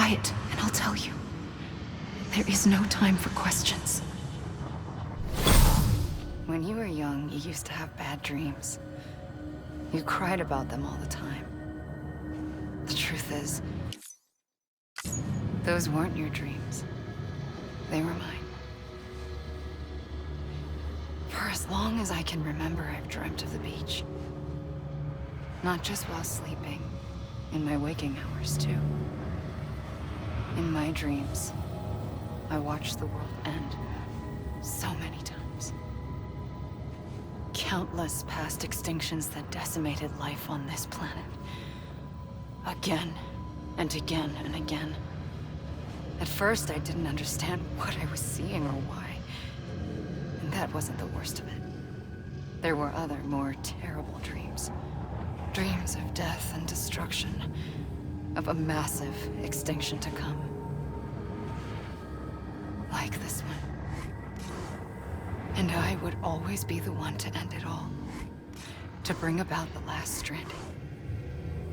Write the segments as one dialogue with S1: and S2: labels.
S1: quiet, and I'll tell you. There is no time for questions.
S2: When you were young, you used to have bad dreams. You cried about them all the time. The truth is, those weren't your dreams. They were mine. For as long as I can remember, I've dreamt of the beach. Not just while sleeping, in my waking hours too. In my dreams, I watched the world end so many times. Countless past extinctions that decimated life on this planet. Again, and again, and again. At first, I didn't understand what I was seeing or why. And that wasn't the worst of it. There were other, more terrible dreams. Dreams of death and destruction. Of a massive extinction to come. Like this one. And I would always be the one to end it all. To bring about the last stranding.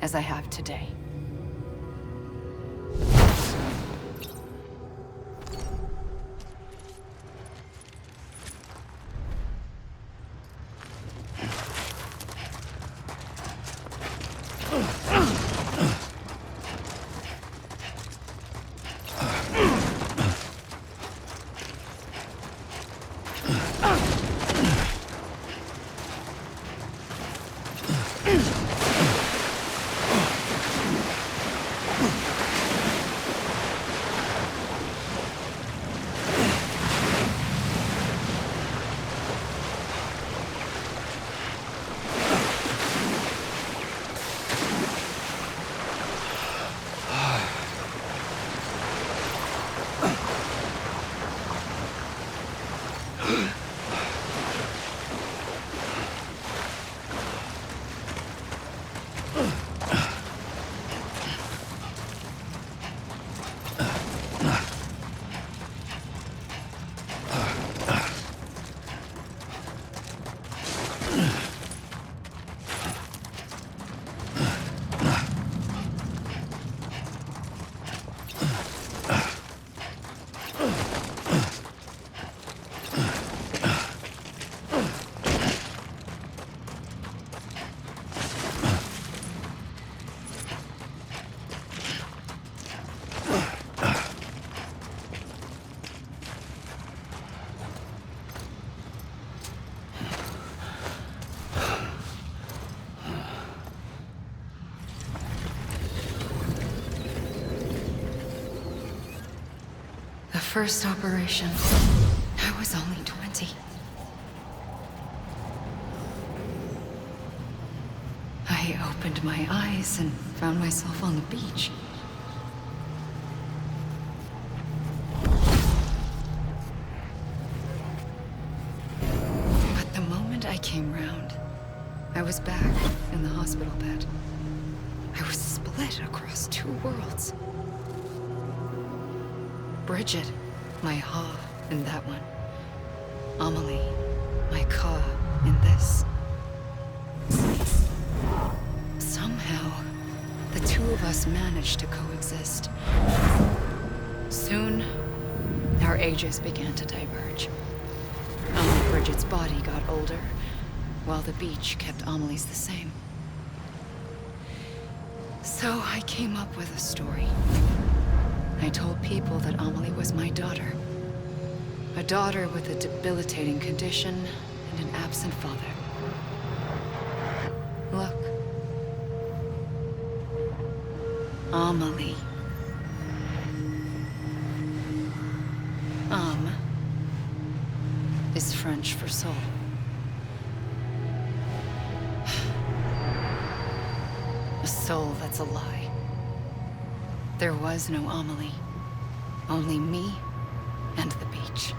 S2: As I have today. First operation, I was only 20. I opened my eyes and found myself on the beach. But the moment I came round, I was back in the hospital bed. I was split across two worlds. Bridget, my Ha in that one. Amelie, my Ka in this. Somehow, the two of us managed to coexist. Soon, our ages began to diverge. Bridget's body got older, while the beach kept Amelie's the same. So I came up with a story. I told people that Amelie was my daughter. A daughter with a debilitating condition and an absent father. Look. Amelie. Is French for soul. A soul that's a lie. There was no Amelie. Only me and the beach.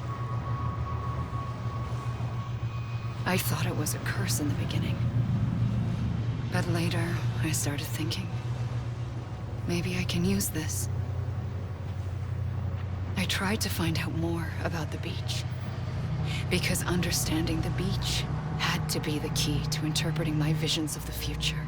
S2: I thought it was a curse in the beginning. But later, I started thinking, maybe I can use this. I tried to find out more about the beach. Because understanding the beach had to be the key to interpreting my visions of the future.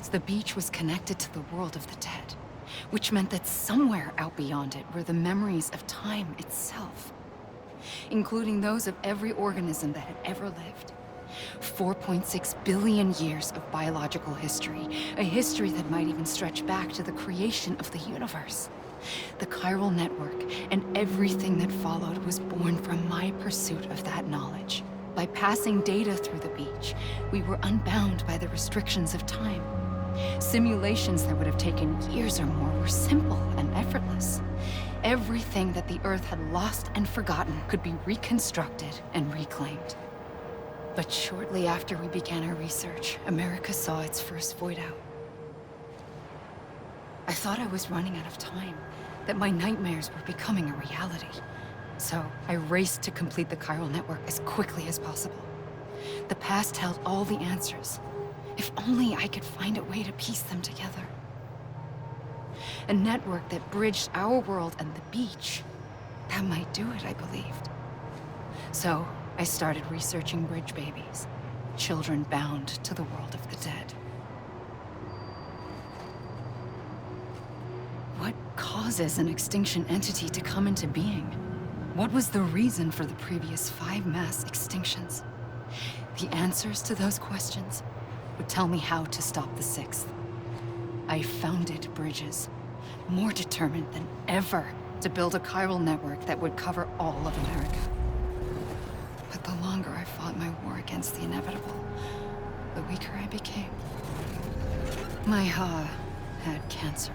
S2: the beach was connected to the world of the dead, which meant that somewhere out beyond it were the memories of time itself, including those of every organism that had ever lived. 4.6 billion years of biological history, a history that might even stretch back to the creation of the universe. The chiral network and everything that followed was born from my pursuit of that knowledge. By passing data through the beach, we were unbound by the restrictions of time. Simulations that would have taken years or more were simple and effortless. Everything that the Earth had lost and forgotten could be reconstructed and reclaimed. But shortly after we began our research, America saw its first void out. I thought I was running out of time, that my nightmares were becoming a reality. So I raced to complete the chiral network as quickly as possible. The past held all the answers. If only I could find a way to piece them together. A network that bridged our world and the beach. That might do it, I believed. So I started researching bridge babies, children bound to the world of the dead. What causes an extinction entity to come into being? What was the reason for the previous 5 mass extinctions? The answers to those questions would tell me how to stop the 6th. I founded bridges, more determined than ever to build a chiral network that would cover all of America. But the longer I fought my war against the inevitable, the weaker I became. My Ha had cancer.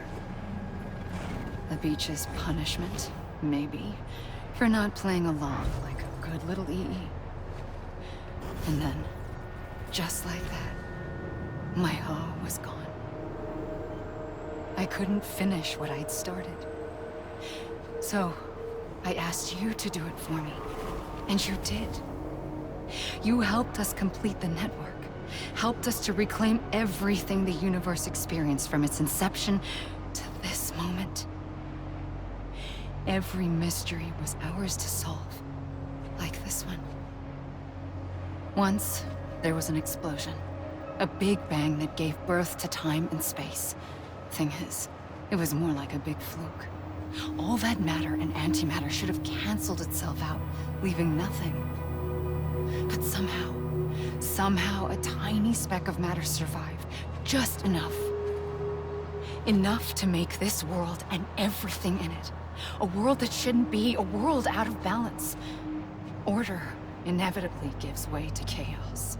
S2: The beach's punishment, maybe, for not playing along like a good little EE. And then, just like that, my Ha was gone. I couldn't finish what I'd started. So, I asked you to do it for me, and you did. You helped us complete the network, helped us to reclaim everything the universe experienced from its inception to this moment. Every mystery was ours to solve, like this one. Once, there was an explosion. A big bang that gave birth to time and space. Thing is, it was more like a big fluke. All that matter and antimatter should have canceled itself out, leaving nothing. But somehow a tiny speck of matter survived. Just enough. Enough to make this world and everything in it. A world that shouldn't be, a world out of balance. Order inevitably gives way to chaos.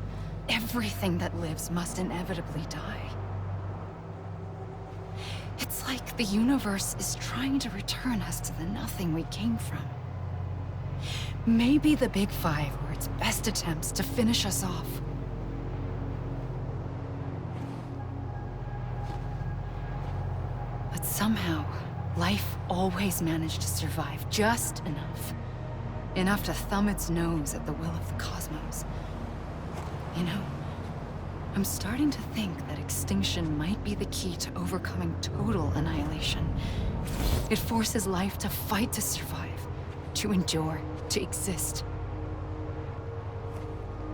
S2: Everything that lives must inevitably die. It's like the universe is trying to return us to the nothing we came from. Maybe the Big Five were its best attempts to finish us off. But somehow, life always managed to survive just enough. Enough to thumb its nose at the will of the cosmos. You know, I'm starting to think that extinction might be the key to overcoming total annihilation. It forces life to fight to survive, to endure, to exist.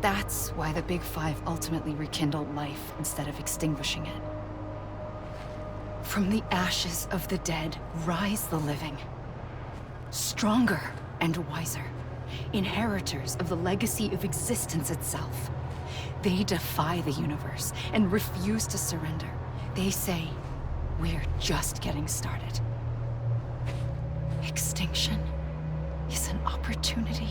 S2: That's why the Big Five ultimately rekindled life instead of extinguishing it. From the ashes of the dead rise the living. Stronger and wiser. Inheritors of the legacy of existence itself. They defy the universe and refuse to surrender. They say, we're just getting started. Extinction is an opportunity.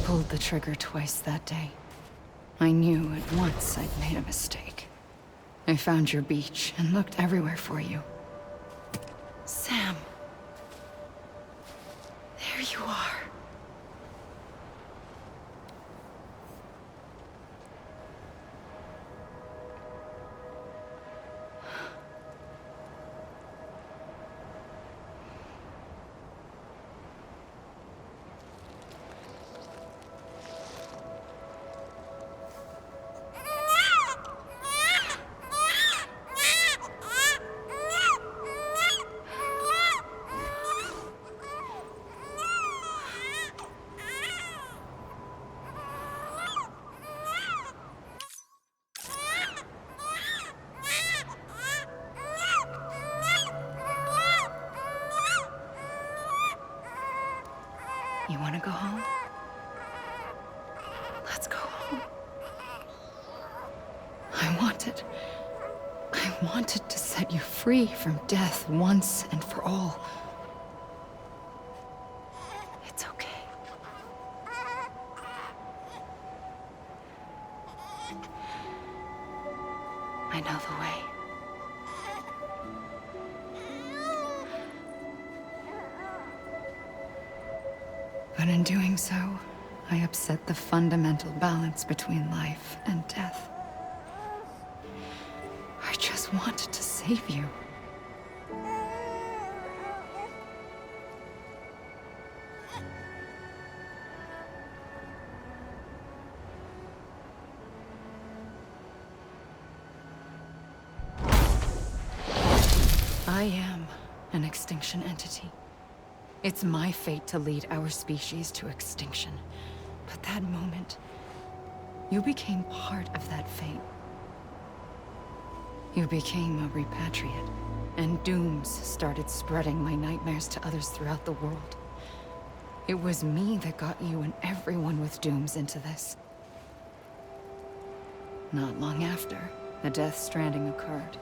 S2: pulled the trigger twice that day. I knew at once I'd made a mistake. I found your beach and looked everywhere for you.
S1: Sam. There you are. You want to go home? Let's go home. I wanted to set you free from death once and for all. It's okay. I know the way. But in doing so, I upset the fundamental balance between life and death. I just wanted to save you. I am an extinction entity. It's my fate to lead our species to extinction. But that moment, you became part of that fate. You became a repatriate, and dooms started spreading my nightmares to others throughout the world. It was me that got you and everyone with dooms into this. Not long after, the Death Stranding occurred.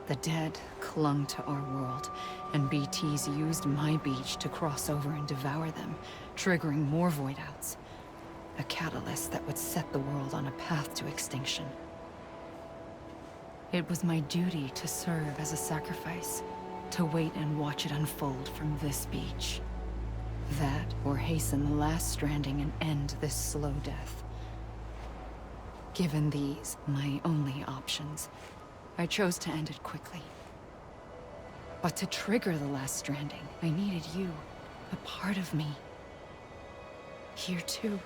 S1: The dead clung to our world, and BTs used my beach to cross over and devour them, triggering more void outs. A catalyst that would set the world on a path to extinction. It was my duty to serve as a sacrifice, to wait and watch it unfold from this beach. That, or hasten the last stranding and end this slow death. Given these, my only options, I chose to end it quickly. But to trigger the last stranding, I needed you, a part of me. Here too.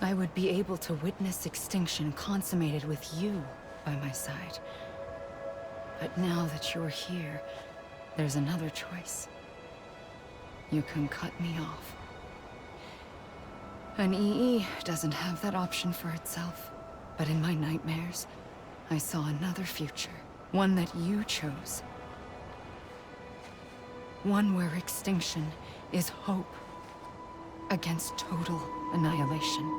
S1: I would be able to witness extinction consummated with you by my side. But now that you're here, there's another choice. You can cut me off. An EE doesn't have that option for itself. But in my nightmares, I saw another future. One that you chose. One where extinction is hope against total annihilation.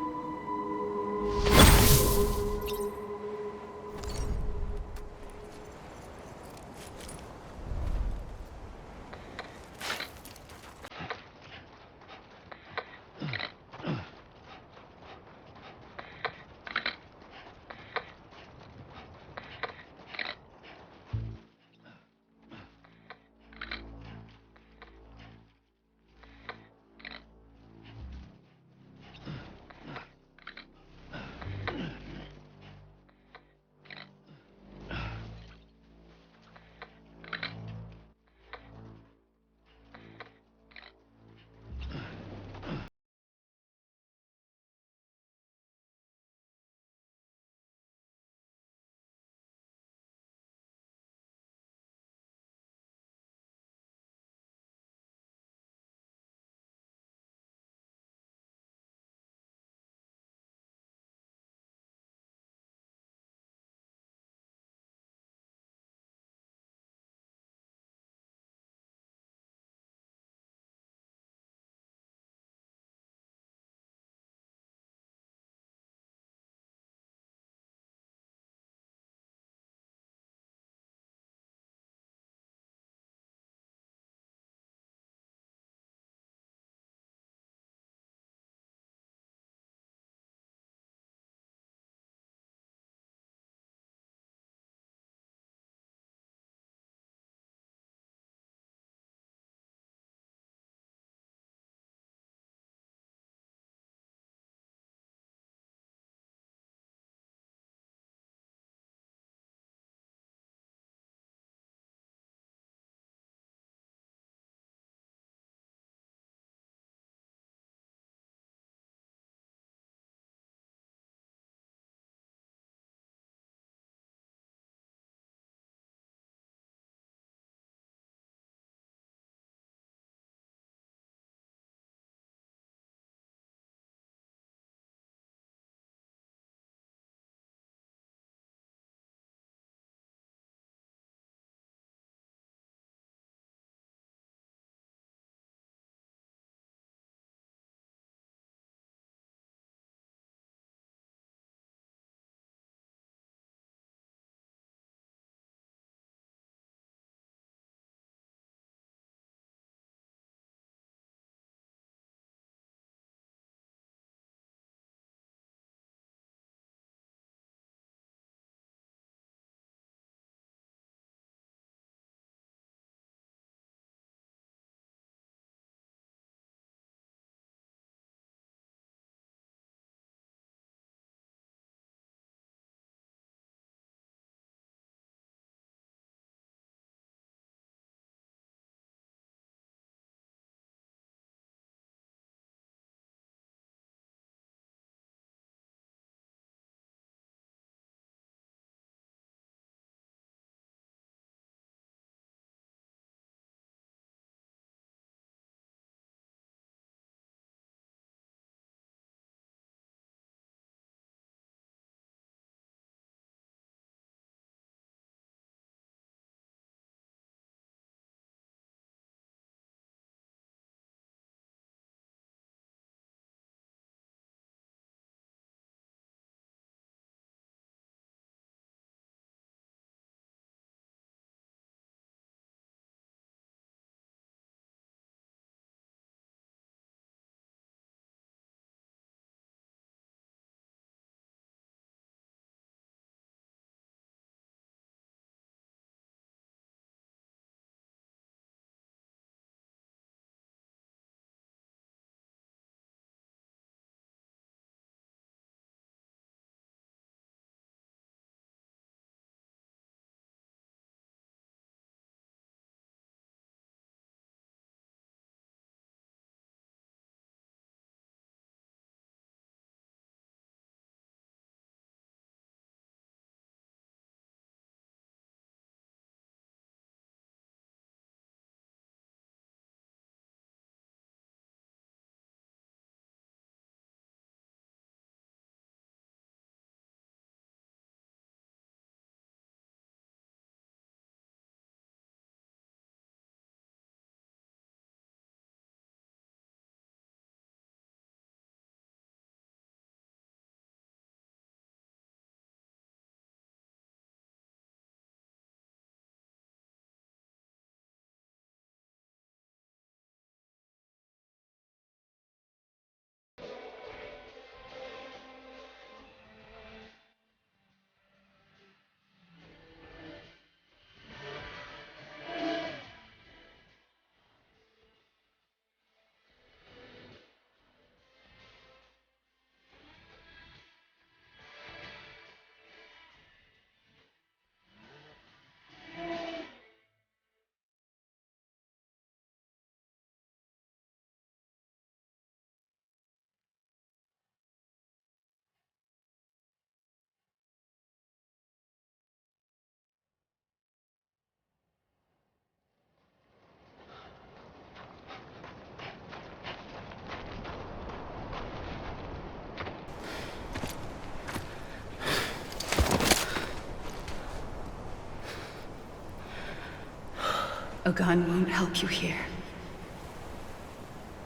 S1: A gun won't help you here.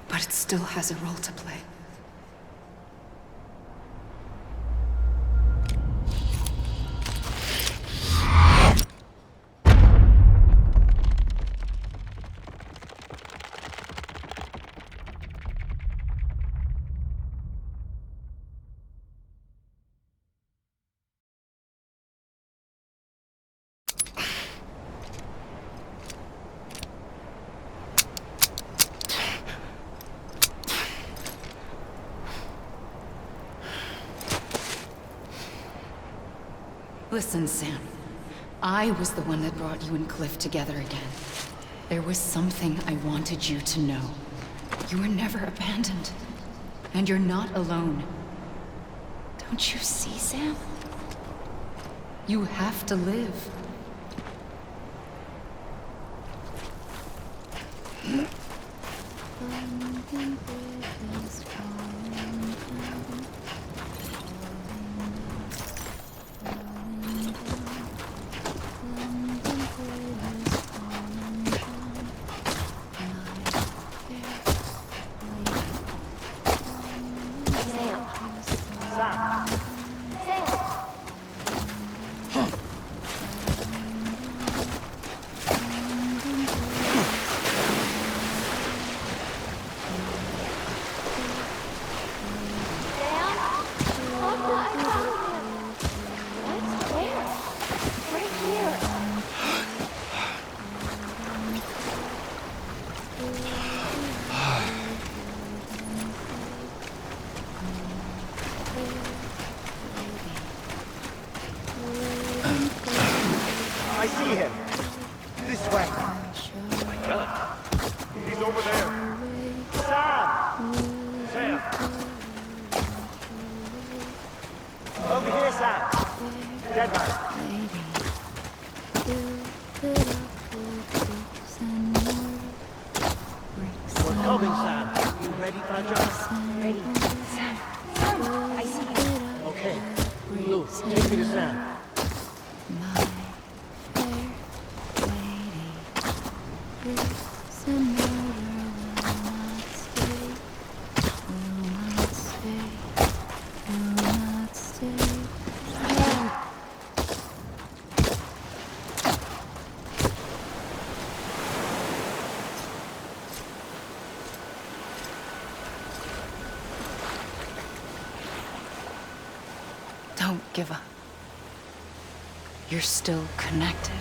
S1: But it still has a role to play. Listen, Sam. I was the one that brought you and Cliff together again. There was something I wanted you to know. You were never abandoned. And you're not alone. Don't you see, Sam? You have to live.
S3: I see him. This way. My God. He's over there. Sam! Sam! Over here, Sam. Dead man. We're coming, Sam. You ready for a job?
S4: Ready. Sam. Sam, I see you.
S3: Okay. Blue, take me to Sam.
S1: Don't give up. You're still connected.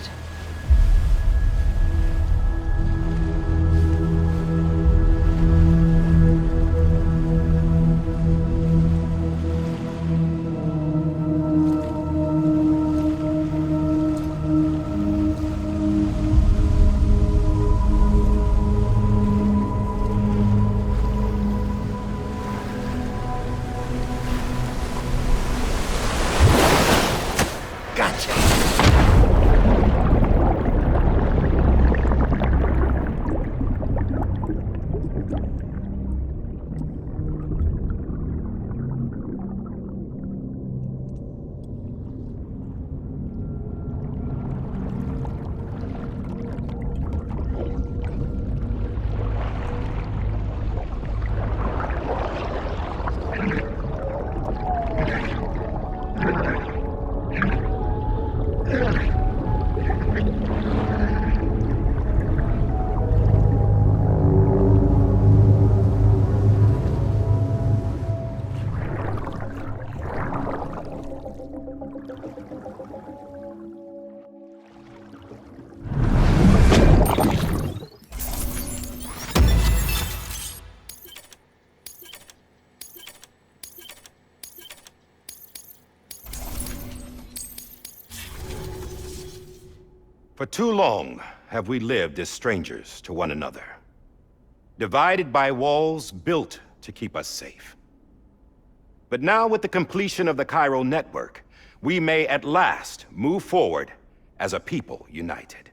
S5: For too long have we lived as strangers to one another, divided by walls built to keep us safe. But now, with the completion of the Chiral network, we may at last move forward as a people united.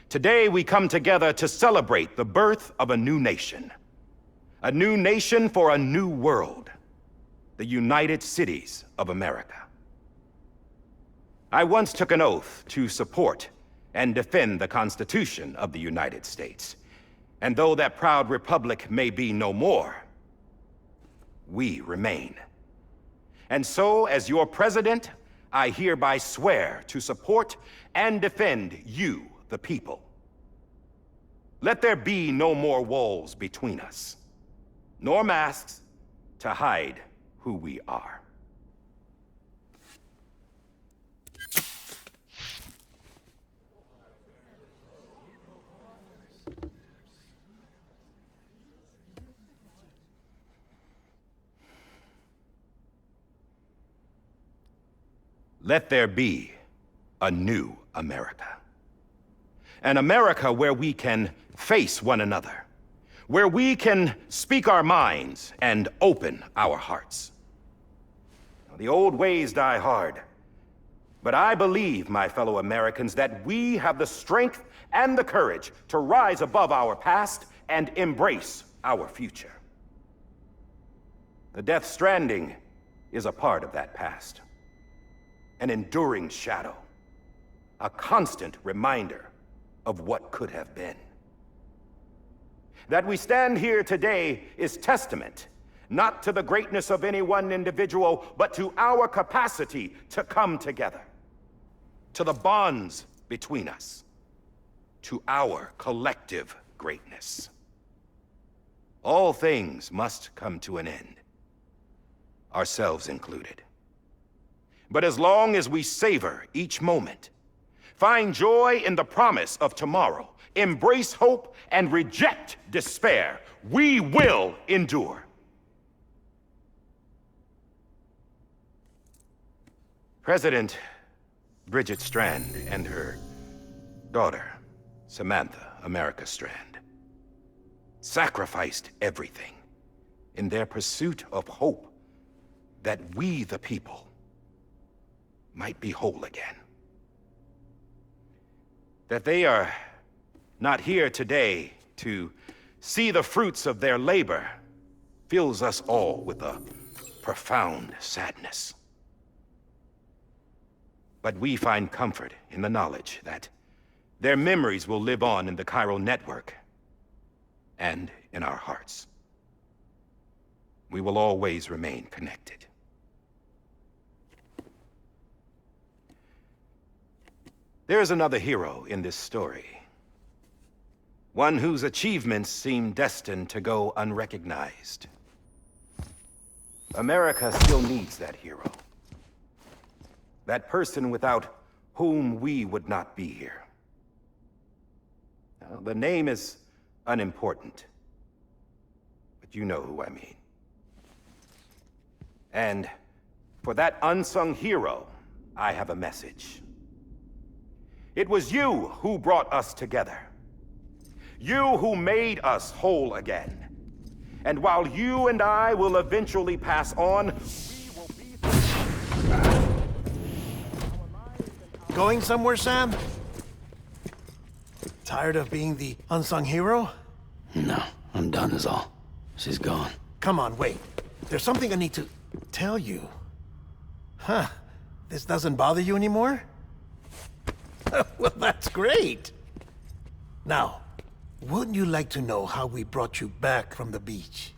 S5: Today we come together to celebrate the birth of a new nation. A new nation for a new world. The United Cities of America. I once took an oath to support and defend the Constitution of the United States. And though that proud republic may be no more, we remain. And so, as your president, I hereby swear to support and defend you, the people. Let there be no more walls between us, nor masks to hide who we are. Let there be a new America. An America where we can face one another, where we can speak our minds and open our hearts. The old ways die hard, but I believe, my fellow Americans, that we have the strength and the courage to rise above our past and embrace our future. The Death Stranding is a part of that past. An enduring shadow, a constant reminder of what could have been. That we stand here today is testament, not to the greatness of any one individual, but to our capacity to come together, to the bonds between us, to our collective greatness. All things must come to an end, ourselves included. But as long as we savor each moment, find joy in the promise of tomorrow, embrace hope, and reject despair, we will endure. President Bridget Strand and her daughter, Samantha America Strand, sacrificed everything in their pursuit of hope that we, the people, might be whole again. That they are not here today to see the fruits of their labor fills us all with a profound sadness. But we find comfort in the knowledge that their memories will live on in the chiral network and in our hearts. We will always remain connected. There is another hero in this story. One whose achievements seem destined to go unrecognized. America still needs that hero. That person without whom we would not be here. Now, the name is unimportant, but you know who I mean. And for that unsung hero, I have a message. It was you who brought us together. You who made us whole again. And while you and I will eventually pass on, we will be...
S3: Going somewhere, Sam? Tired of being the unsung hero?
S6: No, I'm done is all. She's gone.
S3: Come on, wait. There's something I need to tell you. Huh. This doesn't bother you anymore? Well, that's great. Now, wouldn't you like to know how we brought you back from the beach?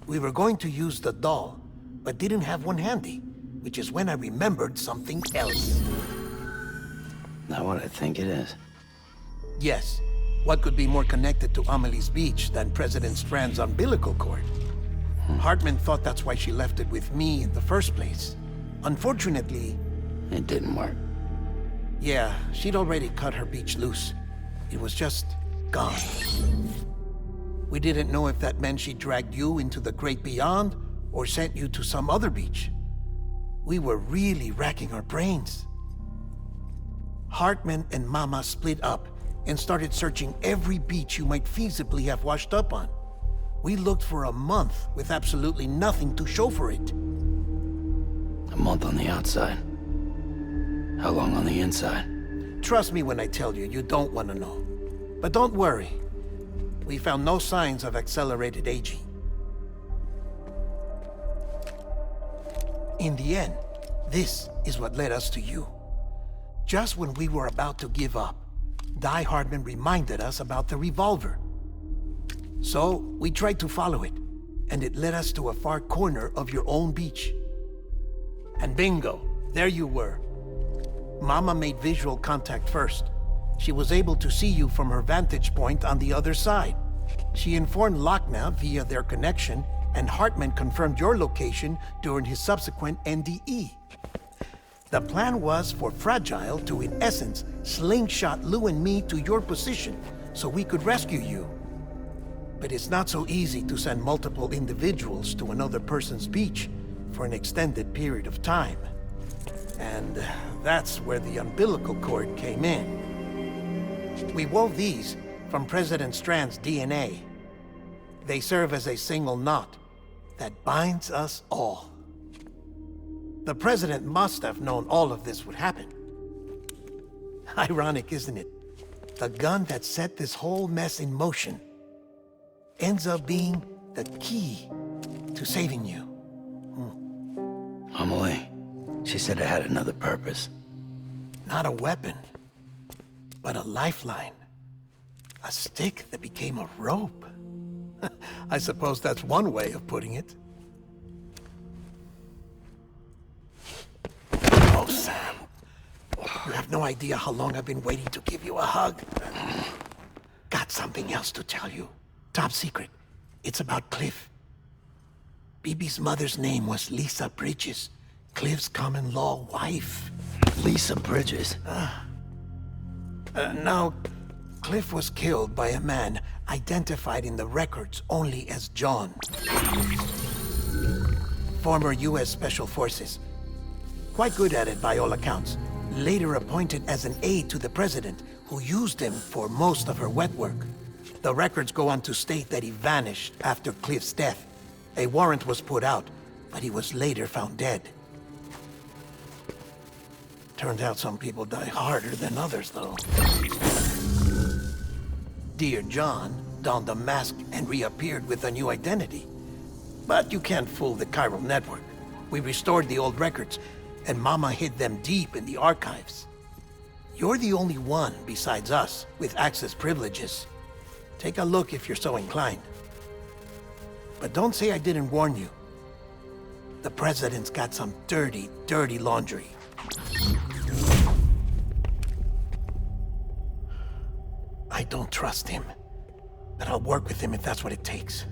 S3: We were going to use the doll, but didn't have one handy, which is when I remembered something else.
S6: Not what I think it is.
S3: Yes. What could be more connected to Amelie's beach than President Strand's umbilical cord? Hartman thought that's why she left it with me in the first place. Unfortunately...
S6: It didn't work.
S3: Yeah, she'd already cut her beach loose. It was just gone. We didn't know if that meant she dragged you into the great beyond or sent you to some other beach. We were really racking our brains. Hartman and Mama split up and started searching every beach you might feasibly have washed up on. We looked for a month with absolutely nothing to show for it.
S6: A month on the outside. How long on the inside?
S3: Trust me when I tell you, you don't want to know. But don't worry. We found no signs of accelerated aging. In the end, this is what led us to you. Just when we were about to give up, Die Hardman reminded us about the revolver. So, we tried to follow it, and it led us to a far corner of your own beach. And bingo, there you were. Mama made visual contact first. She was able to see you from her vantage point on the other side. She informed Lochna via their connection, and Hartman confirmed your location during his subsequent NDE. The plan was for Fragile to, in essence, slingshot Lou and me to your position so we could rescue you. But it's not so easy to send multiple individuals to another person's beach for an extended period of time. And that's where the umbilical cord came in. We wove these from President Strand's DNA. They serve as a single knot that binds us all. The President must have known all of this would happen. Ironic, isn't it? The gun that set this whole mess in motion ends up being the key to saving you.
S6: Amelie, she said it had another purpose.
S3: Not a weapon, but a lifeline. A stick that became a rope. I suppose that's one way of putting it. Oh, Sam. You have no idea how long I've been waiting to give you a hug. Got something else to tell you. Top secret. It's about Cliff. Bibi's mother's name was Lisa Bridges, Cliff's common-law wife.
S6: Lisa Bridges?
S3: Now, Cliff was killed by a man identified in the records only as John. Former U.S. Special Forces. Quite good at it by all accounts. Later appointed as an aide to the president, who used him for most of her wet work. The records go on to state that he vanished after Cliff's death. A warrant was put out, but he was later found dead. Turned out some people die harder than others, though. Dear John donned a mask and reappeared with a new identity. But you can't fool the chiral network. We restored the old records, and Mama hid them deep in the archives. You're the only one, besides us, with access privileges. Take a look if you're so inclined. But don't say I didn't warn you. The President's got some dirty, dirty laundry. I don't trust him, but I'll work with him if that's what it takes.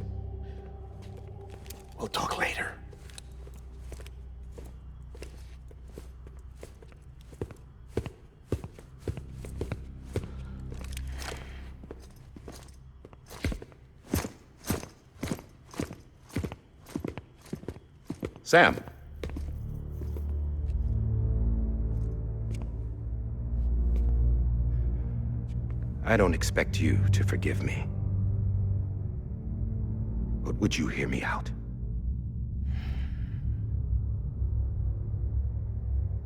S3: We'll talk later.
S5: Sam. I don't expect you to forgive me. But would you hear me out?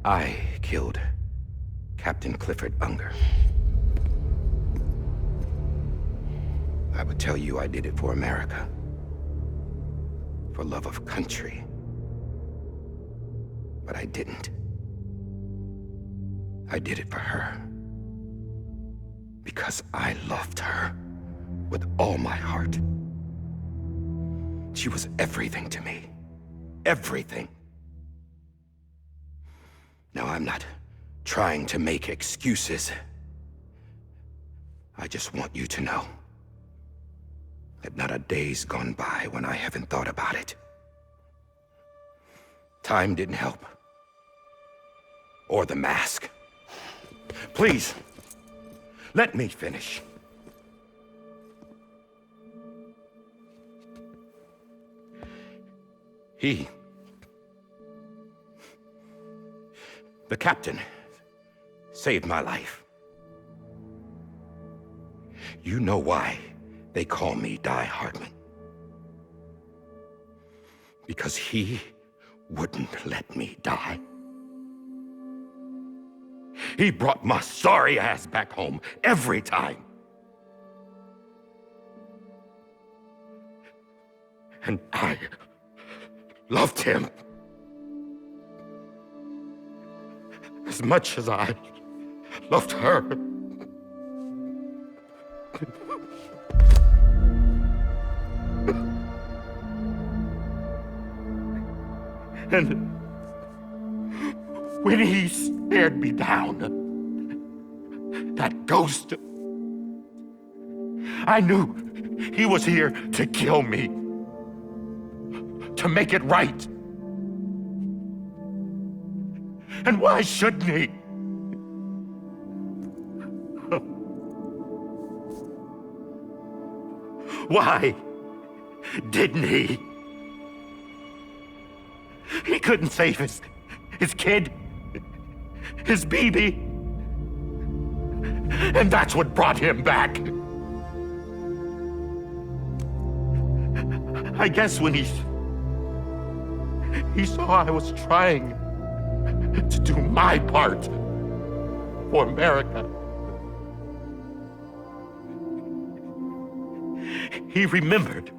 S5: I killed Captain Clifford Unger. I would tell you I did it for America. For love of country. But I didn't. I did it for her. Because I loved her with all my heart. She was everything to me. Everything. Now, I'm not trying to make excuses. I just want you to know that not a day's gone by when I haven't thought about it. Time didn't help. Or the mask. Please, let me finish. The captain, saved my life. You know why they call me Die Hardman. Because he wouldn't let me die. He brought my sorry ass back home every time. And I loved him as much as I
S7: loved her. And when he stared me down, that ghost, I knew he was here to kill me, to make it right. And why shouldn't he? Why didn't he? He couldn't save his kid, his baby. And that's what brought him back. I guess when he saw I was trying to do my part for America, he remembered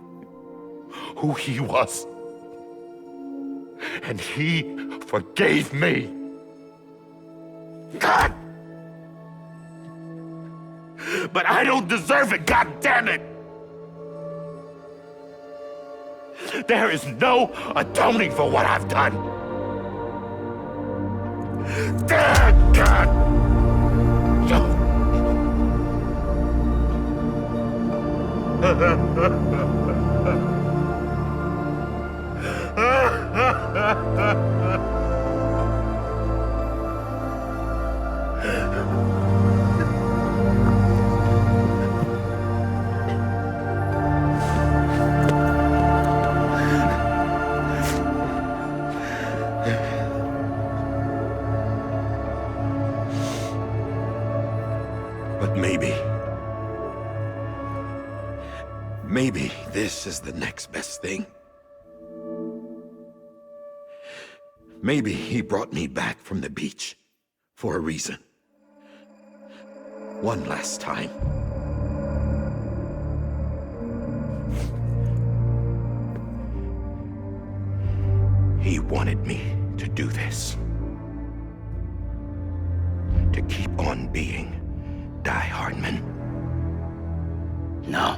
S7: who he was. And he forgave me. God! But I don't deserve it, God damn it! There is no atoning for what I've done. Damn, God!
S5: But maybe this is the next best thing. Maybe he brought me back from the beach for a reason. One last time. He wanted me to do this. To keep on being Die Hardman.
S6: No.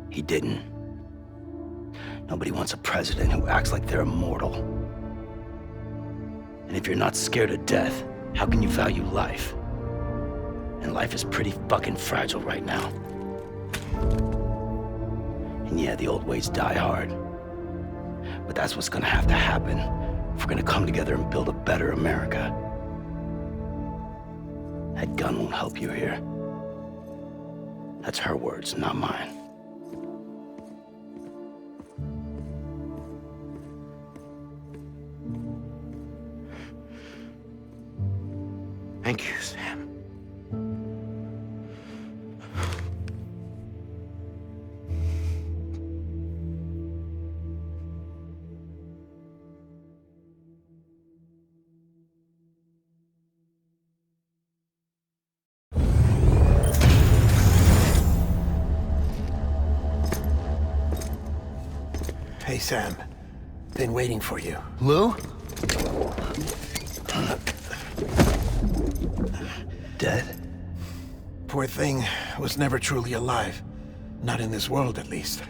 S6: He didn't. Nobody wants a president who acts like they're immortal. And if you're not scared of death, how can you value life? And life is pretty fucking fragile right now. And yeah, the old ways die hard. But that's what's gonna have to happen if we're gonna come together and build a better America. That gun won't help you here. That's her words, not mine.
S5: Thank you, Sam.
S3: Hey, Sam. Been waiting for you.
S6: Lou? Dead?
S3: Poor thing was never truly alive. Not in this world, at least.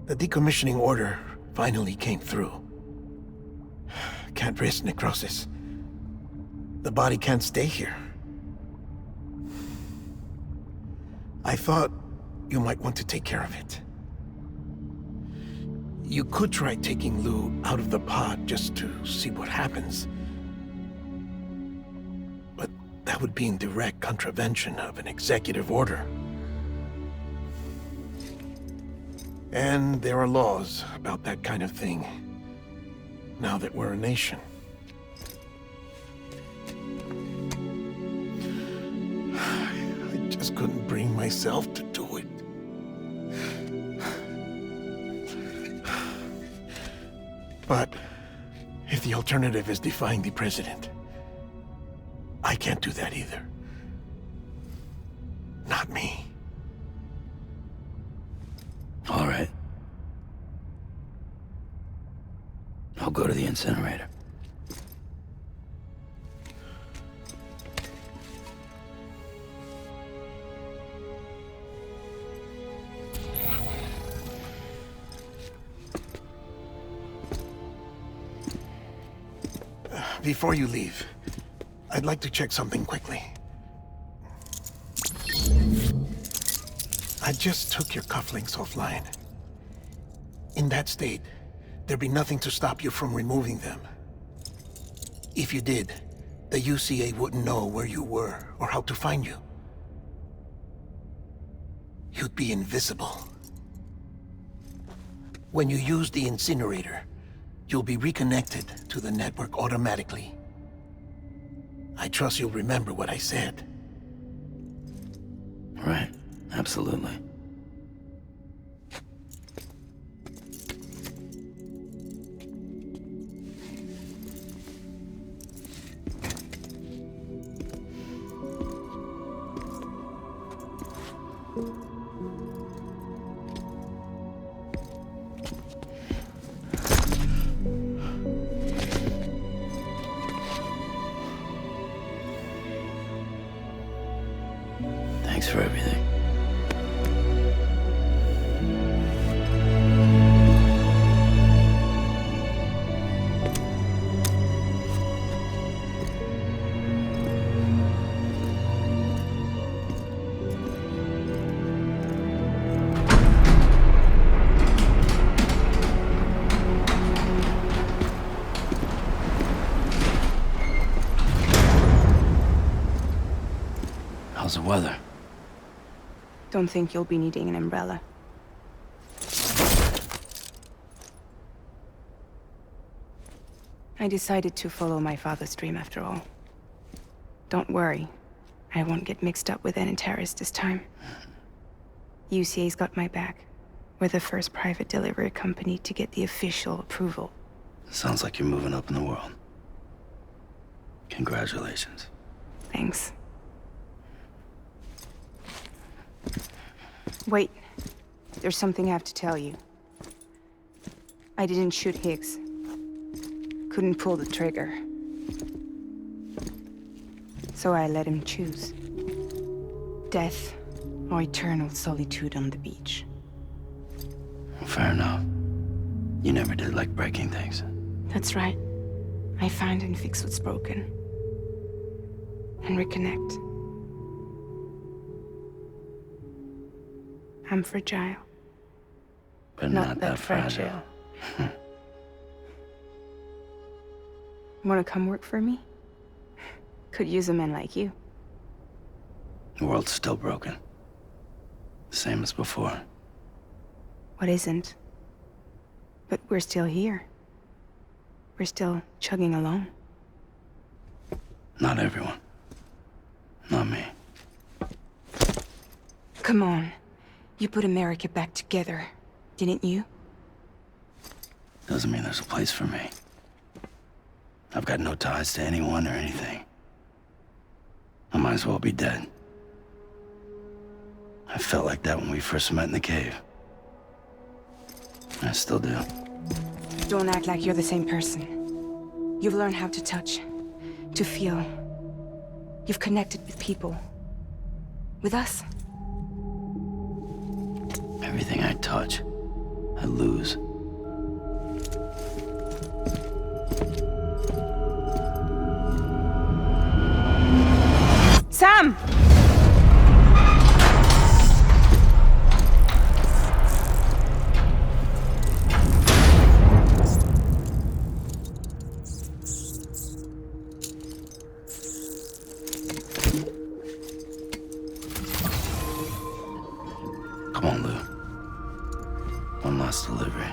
S3: The decommissioning order finally came through. Can't risk necrosis. The body can't stay here. I thought you might want to take care of it. You could try taking Lou out of the pod just to see what happens. But that would be in direct contravention of an executive order. And there are laws about that kind of thing, now that we're a nation. I just couldn't bring myself to do it. But if the alternative is defying the president, I can't do that either. Not me.
S6: All right. I'll go to the incinerator.
S3: Before you leave, I'd like to check something quickly. I just took your cufflinks offline. In that state, there'd be nothing to stop you from removing them. If you did, the UCA wouldn't know where you were or how to find you. You'd be invisible. When you use the incinerator, you'll be reconnected to the network automatically. I trust you'll remember what I said.
S6: Right, absolutely. Thanks for everything. How's the weather?
S4: Don't think you'll be needing an umbrella. I decided to follow my father's dream after all. Don't worry, I won't get mixed up with any terrorists this time. UCA's got my back. We're the first private delivery company to get the official approval.
S6: Sounds like you're moving up in the world. Congratulations.
S4: Thanks. Wait, there's something I have to tell you. I didn't shoot Higgs. Couldn't pull the trigger. So I let him choose. Death or eternal solitude on the beach.
S6: Fair enough. You never did like breaking things.
S4: That's right. I find and fix what's broken. And reconnect. I'm fragile.
S6: But not that fragile.
S4: Wanna come work for me? Could use a man like you.
S6: The world's still broken. Same as before.
S4: What isn't? But we're still here. We're still chugging along.
S6: Not everyone. Not me.
S4: Come on. You put America back together, didn't you?
S6: Doesn't mean there's a place for me. I've got no ties to anyone or anything. I might as well be dead. I felt like that when we first met in the cave. I still do.
S4: Don't act like you're the same person. You've learned how to touch, to feel. You've connected with people. With us.
S6: Everything I touch, I lose.
S4: Sam!
S6: Come on, Lou. One last delivery.